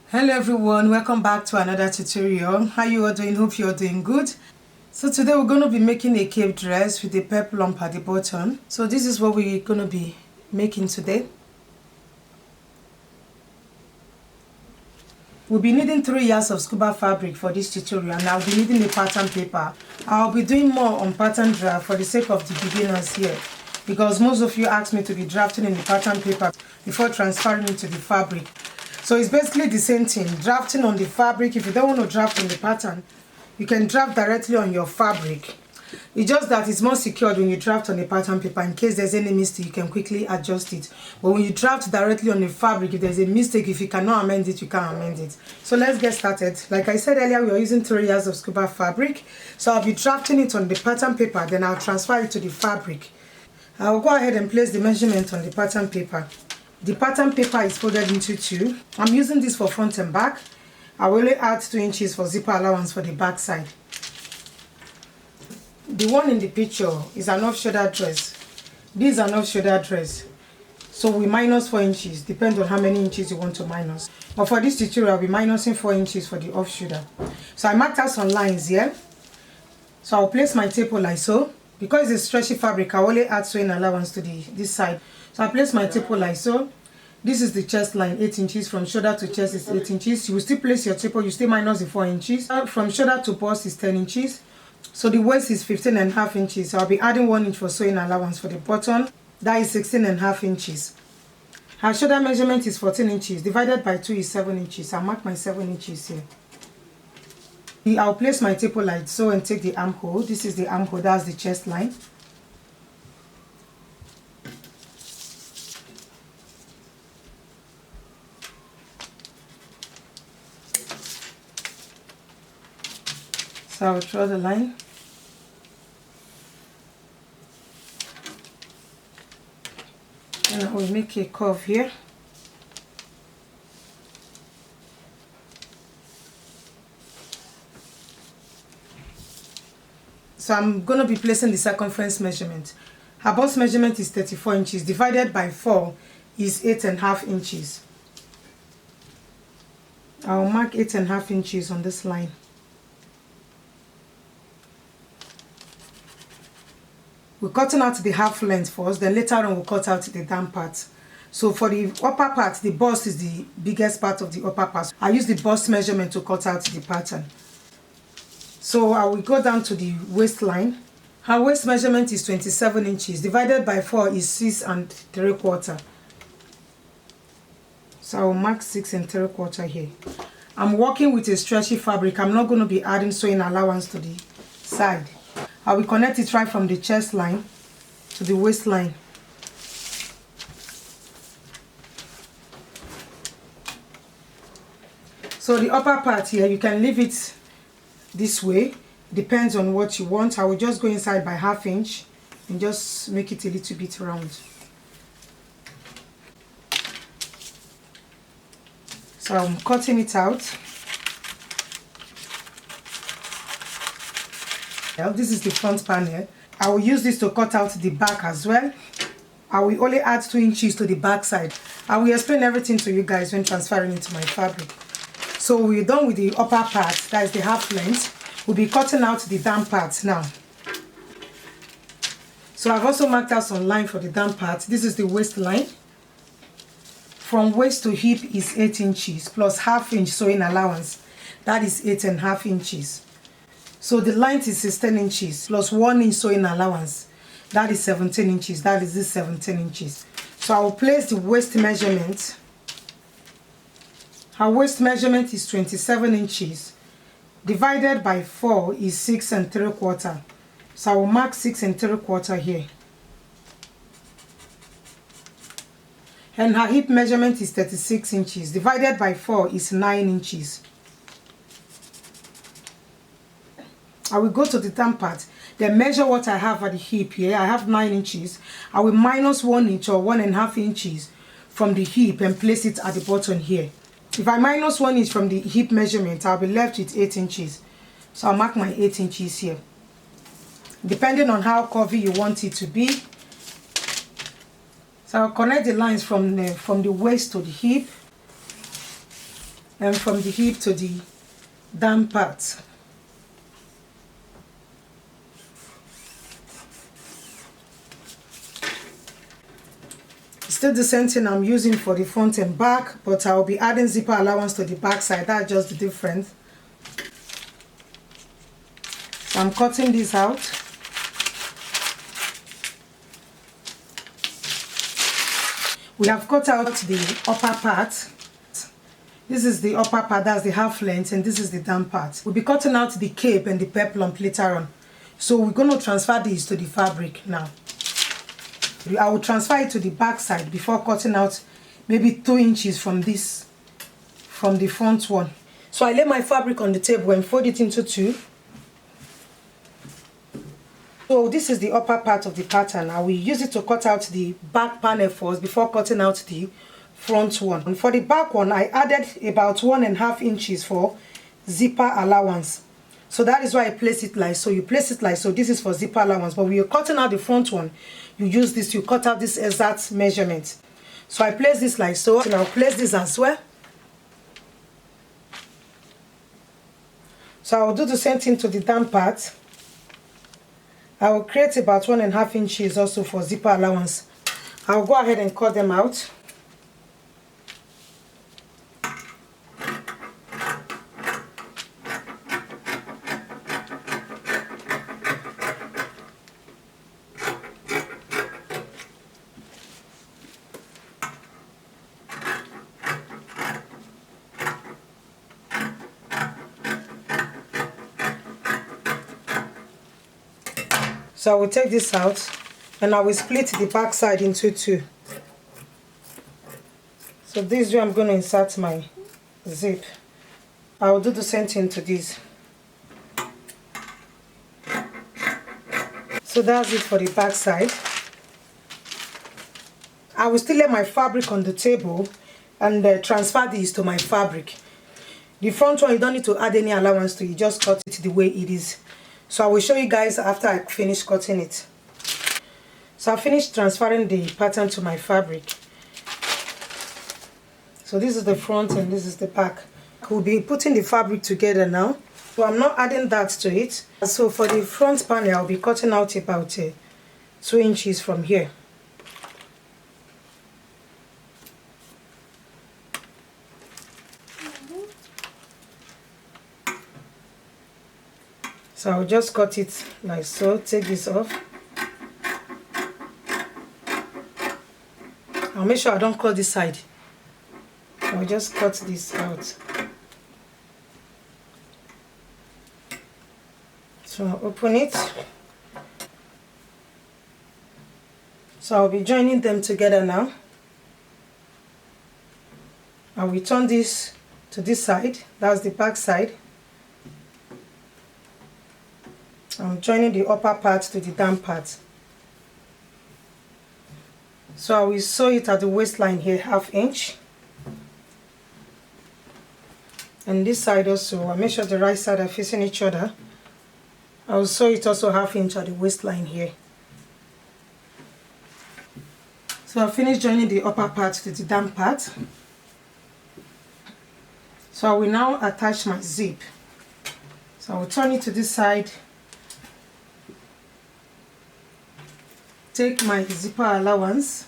Hello everyone, welcome back to another tutorial. How you all doing? Hope you're doing good. So today we're going to be making a cape dress with a peplum at the bottom. So this is what we're going to be making today. We'll be needing 3 yards of scuba fabric for this tutorial, and I'll be needing a pattern paper. I'll be doing more on pattern draft for the sake of the beginners here, because most of you asked me to be drafting in the pattern paper before transferring it to the fabric. So it's basically the same thing, drafting on the fabric. If you don't want to draft on the pattern, you can draft directly on your fabric. It's just that it's more secured when you draft on a pattern paper. In case there's any mistake, you can quickly adjust it. But when you draft directly on the fabric, if there's a mistake, if you cannot amend it, you can't amend it. So let's get started. Like I said earlier, we are using 3 yards of scuba fabric. So I'll be drafting it on the pattern paper, then I'll transfer it to the fabric. I'll go ahead and place the measurement on the pattern paper. The pattern paper is folded into 2. I'm using this for front and back. I will only add 2 inches for zipper allowance for the back side. The one in the picture is an off-shoulder dress. This is an off-shoulder dress. So we minus 4 inches, depends on how many inches you want to minus. But for this tutorial, I'll be minusing 4 inches for the off-shoulder. So I marked out some lines here. So I'll place my tape like so. Because it's a stretchy fabric, I only add sewing allowance to this side. So I place my tape like so. This is the chest line, 8 inches. From shoulder to chest is 8 inches. You will still place your tape, you still minus the 4 inches. From shoulder to bust is 10 inches. So the waist is 15.5 inches. So I'll be adding 1 inch for sewing allowance for the button. That is 16.5 inches. Her shoulder measurement is 14 inches. Divided by 2 is 7 inches. I'll mark my 7 inches here. I'll place my tape like so and take the armhole. This is the armhole, that's the chest line. So I'll draw the line. And I will make a curve here. So I'm going to be placing the circumference measurement. Her bust measurement is 34 inches. Divided by 4 is 8.5 inches. I'll mark 8.5 inches on this line. We're cutting out the half length first, then later on we'll cut out the down part. So for the upper part, the bust is the biggest part of the upper part. I use the bust measurement to cut out the pattern. So I will go down to the waistline. Her waist measurement is 27 inches. Divided by 4 is 6 3/4. So I will mark 6 3/4 here. I'm working with a stretchy fabric. I'm not going to be adding sewing allowance to the side. I will connect it right from the chest line to the waistline. So the upper part here, you can leave it this way, depends on what you want. I will just go inside by 1/2 inch and just make it a little bit round. So I'm cutting it out. This is the front panel. I will use this to cut out the back as well. I will only add 2 inches to the back side. I will explain everything to you guys when transferring into my fabric. So we're done with the upper part, that is the half length. We'll be cutting out the down part now. So I've also marked out some line for the down part. This is the waistline. From waist to hip is 8 inches plus 1/2 inch sewing allowance. That is 8.5 inches. So the length is 16 inches plus 1 inch sewing allowance. That is 17 inches. That is this 17 inches. So I will place the waist measurement. Her waist measurement is 27 inches. Divided by 4 is 6 3/4. So I will mark 6 3/4 here. And her hip measurement is 36 inches. Divided by 4 is 9 inches. I will go to the down part, then measure what I have at the hip here. I have 9 inches. I will minus 1 inch or 1.5 inches from the hip and place it at the bottom here. If I minus 1 inch from the hip measurement, I'll be left with 8 inches. So I'll mark my 8 inches here. Depending on how curvy you want it to be. So I'll connect the lines from the waist to the hip. and from the hip to the down part. Still the same thing I'm using for the front and back, but I'll be adding zipper allowance to the back side. That's just the difference. So I'm cutting this out. We have cut out the upper part. This is the upper part, that's the half length, and this is the down part. We'll be cutting out the cape and the peplum later on. So we're going to transfer these to the fabric now. I will transfer it to the back side before cutting out maybe 2 inches from this, from the front one. So I lay my fabric on the table and fold it into 2. So this is the upper part of the pattern. I will use it to cut out the back panel first before cutting out the front one. And for the back one, I added about 1.5 inches for zipper allowance. So that is why I place it like so. You place it like so. This is for zipper allowance. But when you're cutting out the front one, you use this, you cut out this exact measurement. So I place this like so, and I'll place this as well. So I'll do the same thing to the down part. I will create about 1.5 inches also for zipper allowance. I'll go ahead and cut them out. So I will take this out and I will split the back side into 2. So this way I'm going to insert my zip. I will do the same thing to this. So that's it for the back side. I will still lay my fabric on the table and transfer these to my fabric. The front one, you don't need to add any allowance to it, just cut it the way it is. So I will show you guys after I finish cutting it. So I finished transferring the pattern to my fabric. So this is the front and this is the back. We'll be putting the fabric together now. So I'm not adding that to it. So for the front panel, I'll be cutting out about 2 inches from here. So I'll just cut it like so, take this off. I'll make sure I don't cut this side. I'll just cut this out. So I'll open it. So I'll be joining them together now. I will turn this to this side, that's the back side. I'm joining the upper part to the down part. So I will sew it at the waistline here, 1/2 inch. And this side also, I'll make sure the right side are facing each other. I'll sew it also 1/2 inch at the waistline here. So I finished joining the upper part to the down part. So I will now attach my zip. So I will turn it to this side. Take my zipper allowance.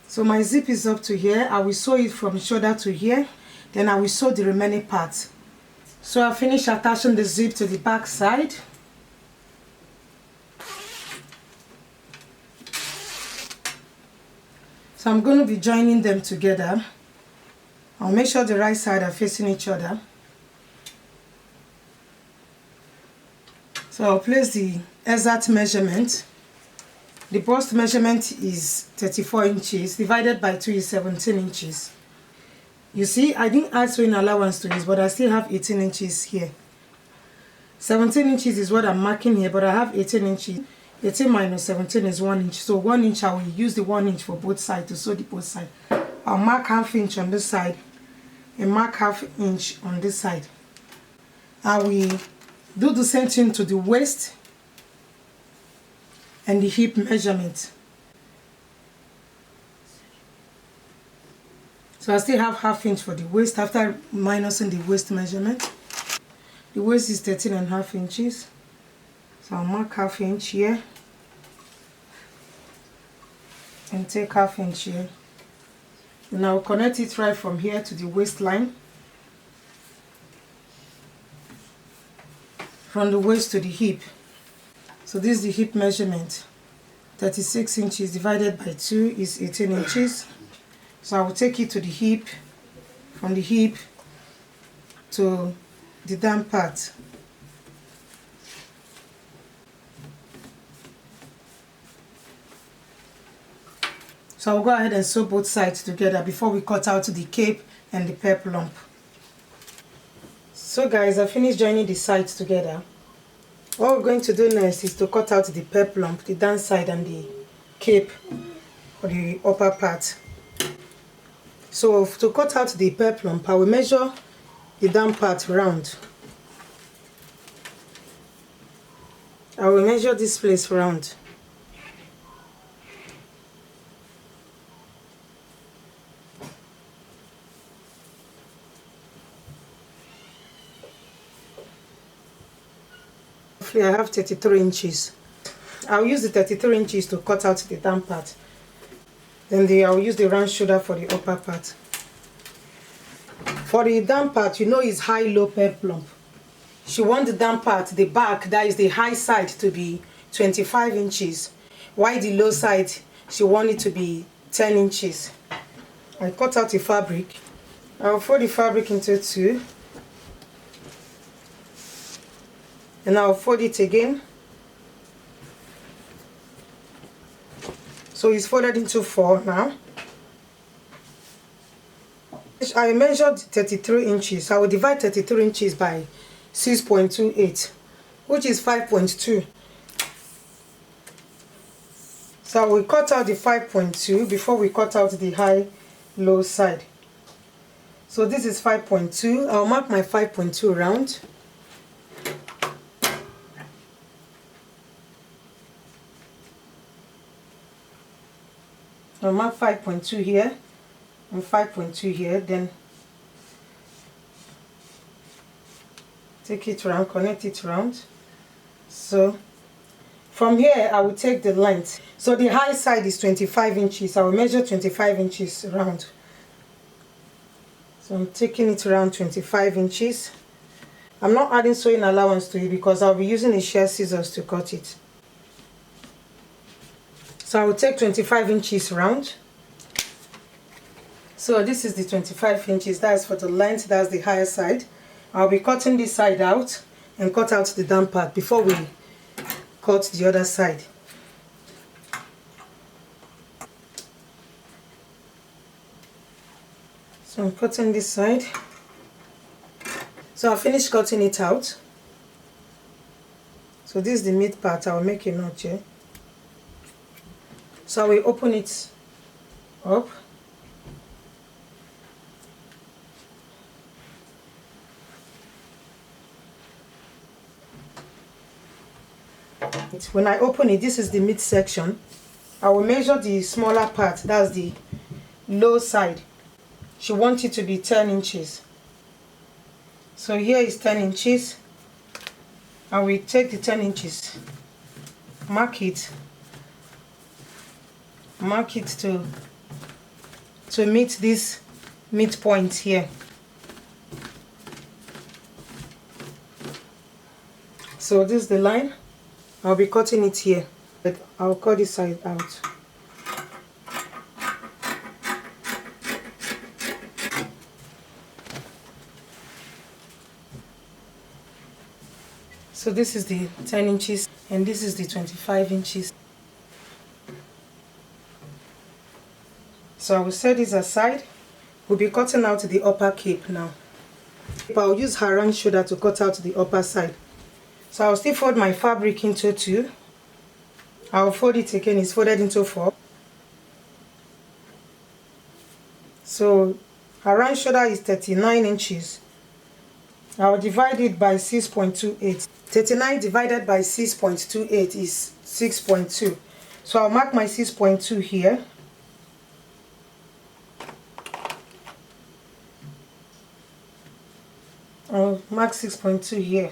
So my zip is up to here. I will sew it from shoulder to here. Then I will sew the remaining part. So I finished attaching the zip to the back side. So I'm going to be joining them together. I'll make sure the right side are facing each other. So I'll place the exact measurement. The bust measurement is 34 inches, divided by 2 is 17 inches. You see, I didn't add sewing allowance to this, but I still have 18 inches here. 17 inches is what I'm marking here, but I have 18 inches. 18 minus 17 is 1 inch. So 1 inch, I will use the 1 inch for both sides to sew the both sides. I'll mark 1/2 inch on this side and mark 1/2 inch on this side. I will do the same thing to the waist and the hip measurement. So I still have ½ inch for the waist after minusing the waist measurement. The waist is 13.5 inches. So I'll mark ½ inch here and take ½ inch here. And I'll connect it right from here to the waistline. From the waist to the hip. So this is the hip measurement. 36 inches divided by 2 is 18 inches. So I will take it to the hip, from the hip to the down part. So I'll go ahead and sew both sides together before we cut out the cape and the peplum. So guys, I finished joining the sides together. What we're going to do next is to cut out the peplum, the down side, and the cape for the upper part. So to cut out the peplum, I will measure the down part round. I will measure this place round. I have 33 inches. I'll use the 33 inches to cut out the down part. Then I'll use the round shoulder for the upper part. For the down part, you know it's high-low peplum. She wants the down part, the back, that is the high side, to be 25 inches. While the low side, she wants it to be 10 inches. I cut out the fabric. I'll fold the fabric into 2. And I'll fold it again. So it's folded into 4 now. I measured 33 inches. I will divide 33 inches by 6.28, which is 5.2. So we cut out the 5.2 before we cut out the high-low side. So this is 5.2. I'll mark my 5.2 round. I'll mark 5.2 here and 5.2 here, then take it round, connect it round. So from here I will take the length. So the high side is 25 inches. I will measure 25 inches round. So I'm taking it around 25 inches. I'm not adding sewing allowance to it because I'll be using a shear scissors to cut it. So I will take 25 inches round. So this is the 25 inches, that's for the length, that's the higher side. I'll be cutting this side out and cut out the down part before we cut the other side. So I'm cutting this side. So I finished cutting it out. So this is the mid part. I will make a notch here. So I will open it up. When I open it, this is the mid section. I will measure the smaller part, that's the low side. She wants it to be 10 inches. So here is 10 inches. I will take the 10 inches, mark it to meet this midpoint here. So this is the line. I'll be cutting it here, but I'll cut this side out. So this is the 10 inches and this is the 25 inches. So I will set this aside. We'll be cutting out the upper cape now. I'll use her round shoulder to cut out the upper side. So I'll still fold my fabric into 2. I'll fold it again, it's folded into 4. So her round shoulder is 39 inches. I'll divide it by 6.28. 39 divided by 6.28 is 6.2. So I'll mark my 6.2 here. I'll mark 6.2 here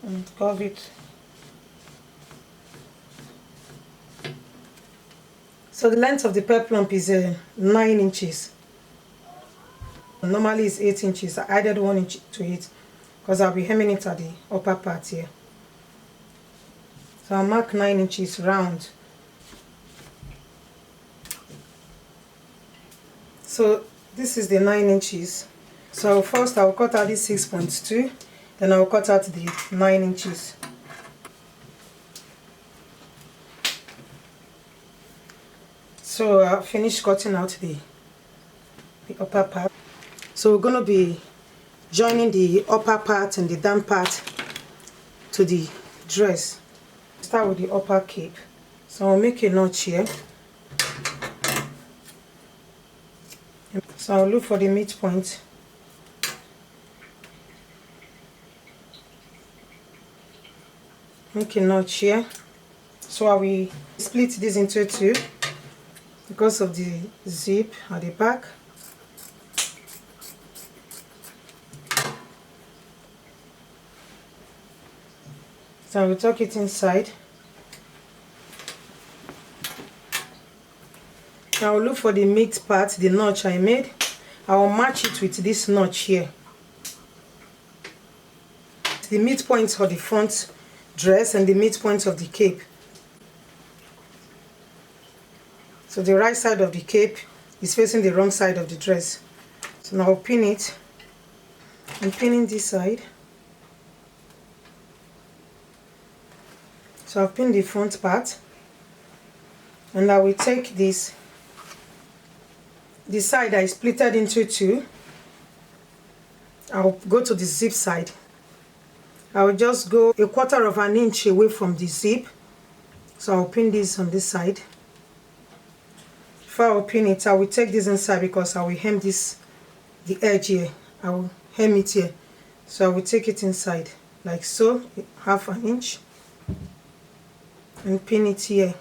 and curve it. So the length of the peplum is 9 inches. Normally it's 8 inches. I added 1 inch to it because I'll be hemming it at the upper part here. So I'll mark 9 inches round. So this is the 9 inches. So first I'll cut out this 6.2, then I'll cut out the 9 inches. So I'll finish cutting out the upper part. So we're going to be joining the upper part and the down part to the dress. Start with the upper cape. So I'll make a notch here. So I'll look for the midpoint. Make a notch here. So I will split this into two because of the zip at the back. So I will tuck it inside. I will look for the mid part, the notch I made. I will match it with this notch here. The midpoint for the front dress and the midpoint of the cape. So the right side of the cape is facing the wrong side of the dress. So now I'll pin it. I'm pinning this side. So I've pinned the front part. And I will take this, the side I splitted into two. I'll go to the zip side. I will just go 1/4 of an inch away from the zip. So I'll pin this on this side. Before I will pin it, I will take this inside because I will hem this, the edge here. I will hem it here. So I will take it inside like so, 1/2 inch, and pin it here.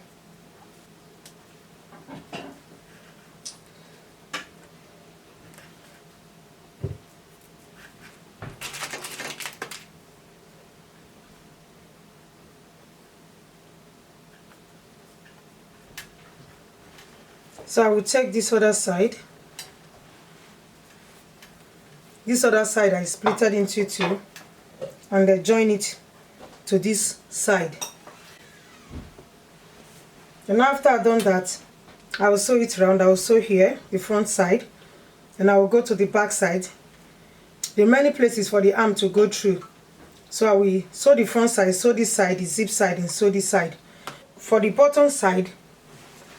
So I will take this other side. This other side I splitted into two and then join it to this side. And after I've done that, I will sew it round. I will sew here, the front side, and I will go to the back side. There are many places for the arm to go through. So I will sew the front side, sew this side, the zip side, and sew this side. For the bottom side,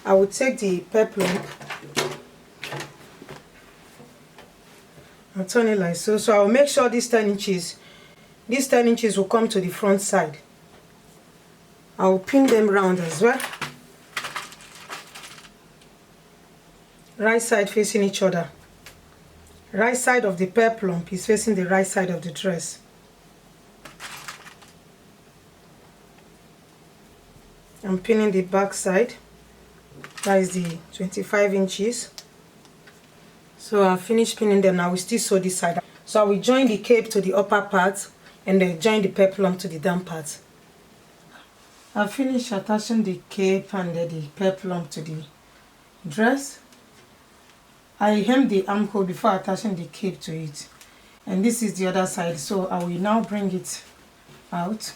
I will take the peplum and turn it like so. So I will make sure these 10 inches will come to the front side. I will pin them round as well. Right side facing each other. Right side of the peplum is facing the right side of the dress. I'm pinning the back side. That is the 25 inches. So I'll finish pinning them. I will still sew this side. So I will join the cape to the upper part and then join the peplum to the down part. I'll finish attaching the cape and the peplum to the dress. I hem the armhole before attaching the cape to it. And this is the other side. So I will now bring it out.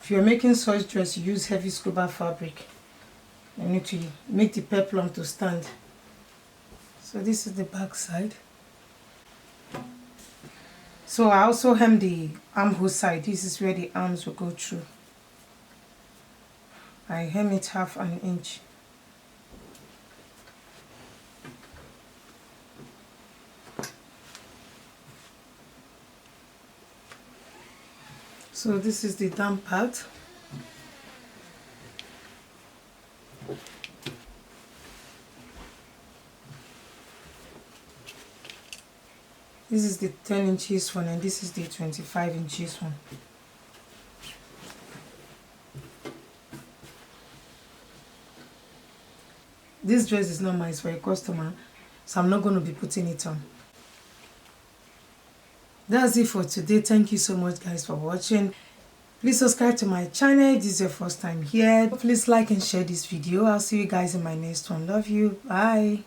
If you're making such dress, you use heavy scuba fabric. You need to make the peplum to stand. So this is the back side. So I also hem the armhole side. This is where the arms will go through. I hem it 1/2 inch. So this is the down part. This is the 10 inches one and this is the 25 inches one. This dress is not mine, it's for a customer, so I'm not going to be putting it on. That's it for today. Thank you so much guys for watching. Please subscribe to my channel if this is your first time here. Please like and share this video. I'll see you guys in my next one. Love you. Bye.